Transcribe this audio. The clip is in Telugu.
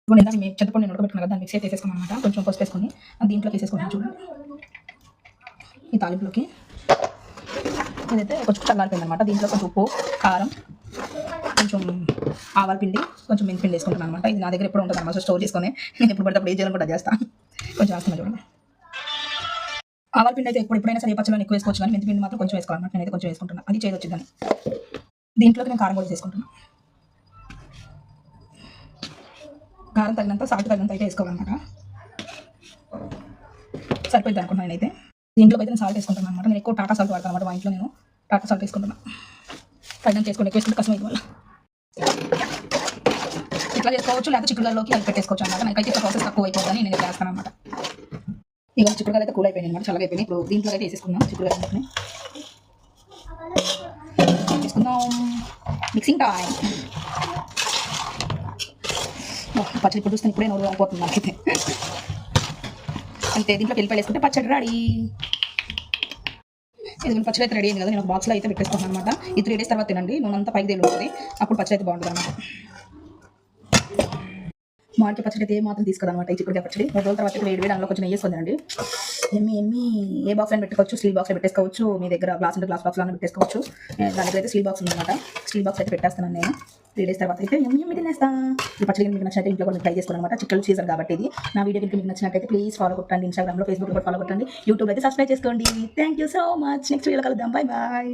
ఇప్పుడు ఇందాక మీ చింతపండు ఉడకబెట్టుకున్నా కదా, దాన్ని మిక్సీ వేసేసుకున్నాను అనమాట. కొంచెం పసుపు వేసుకొని దీంట్లోకి వేసేసుకున్నాను చూడండి. ఈ తాలింపులోకి ఇదైతే కొంచెం చల్లారిపోయింది అనమాట. దీంట్లో కొంచెం ఉప్పు, కారం, కొంచెం ఆవాల పిండి, కొంచెం మెంతిపిండి వేసుకుంటున్నాను అనమాట. ఇది నా దగ్గర ఎప్పుడు ఉంటుంది అనమాట, స్టోర్ చేసుకొని నేను ఎప్పుడు పడితే అప్పుడు ఏ చేయాలని కూడా చేస్తాను. కొంచెం వేస్తున్నాను చూడండి. ఆవాల పిండి అయితే ఎప్పుడైనా సరే పచ్చళ్ళు ఎక్కువ వేసుకోవచ్చు, కానీ మెంతిపిండి మాత్రం కొంచెం వేసుకోవాలన్నమాట. నేనైతే కొంచెం వేసుకుంటున్నాను, అది చేదు వచ్చిందని. దీంట్లోకి నేను కారం కూడా చేసుకుంటున్నాను. కారం తగినంత, సాల్ట్ తగినంత అయితే వేసుకోవాలన్నమాట. సరిపోయింది అనుకుంటున్నాను నేనైతే. దీంట్లో అయితే నేను సాల్ట్ వేసుకుంటున్నాను అనమాట. నేను ఎక్కువ టాటా సాల్ట్ వాడతాను అనమాట. మా ఇంట్లో నేను టాటా సాల్ట్ వేసుకుంటున్నాను. తగినంత వేసుకుని ఎక్కువ వేసుకుంటే కష్టం అయితే వల్ల ఇట్లా చేసుకోవచ్చు, లేకపోతే చిక్కుడులోకి అది పెట్టేసుకోవచ్చు అనమాట. నాకైతే ఇట్లా ప్రాసెస్ తక్కువ అయిపోతుందని నేను చేస్తాను అనమాట. ఇక చిక్కుడుకాయలు అయితే కూల్ అయిపోయింది అనమాట, చల్లగా అయిపోయింది. ఇప్పుడు దీంట్లో అయితే వేసేసుకుందాం చిక్కుడుకాయలు వేసుకుందాం. Mixing time. పచ్చడి ఇప్పుడు చూస్తే ఇప్పుడే నోరు అయిపోతుంది నాకైతే. అంతే, దీంట్లో వెళ్ళిపోయి వేసుకుంటే పచ్చడి రెడీ. ఇది పచ్చడి అయితే రెడీ అయింది కదా. నేను ఒక బాక్స్లో అయితే పెట్టేసుకున్నాను అనమాట. ఈ 3 days తర్వాత తినండి, నూనెంతా పైకి తేలుతుంది. అప్పుడు పచ్చడి అయితే బాగుంటుంది అనమాట. మామిడికాయ పచ్చడి అయితే మాత్రం తీసుకోదనమాట. ఈ చిక్కుడుకాయ పచ్చడి 3 రోజుల తర్వాత వేడి అందులో కొంచెం నెయ్యి వేసుకుందండి. ఎమ్మి ఏ బాక్స్ అయినా పెట్టుకోవచ్చు, స్టీల్ బాక్స్లో పెట్టేసుకోవచ్చు. మీ దగ్గర గ్లాస్ అంటే గ్లాస్ బాక్స్లో పెట్టేసుకోవచ్చు. దాని దగ్గర అయితే స్టీల్ బాక్స్ ఉందన్నమాట. స్టీల్ బాక్స్ అయితే పెట్టేస్తాను నేను. 3 days తర్వాత అయితే ఎమ్మి తినేస్తాను. ఈ పచ్చడి మీకు నచ్చినట్టు ఇంట్లో కూడా ట్రై చేసుకోండి అనమాట. చికెన్ సీజన్ కాబట్టి ఇది. నా వీడియో కనుక మీకు నచ్చినట్టయితే ప్లీజ్ ఫాలో కొట్టండి. ఇన్స్టాగ్రామ్లో, ఫేస్బుక్లో కూడా ఫాలో కొట్టండి. యూట్యూబ్ అయితే సబ్స్క్రైబ్ చేసుకోండి. Thank you so much. Next వీడియోలో కలుద్దాం. Bye bye.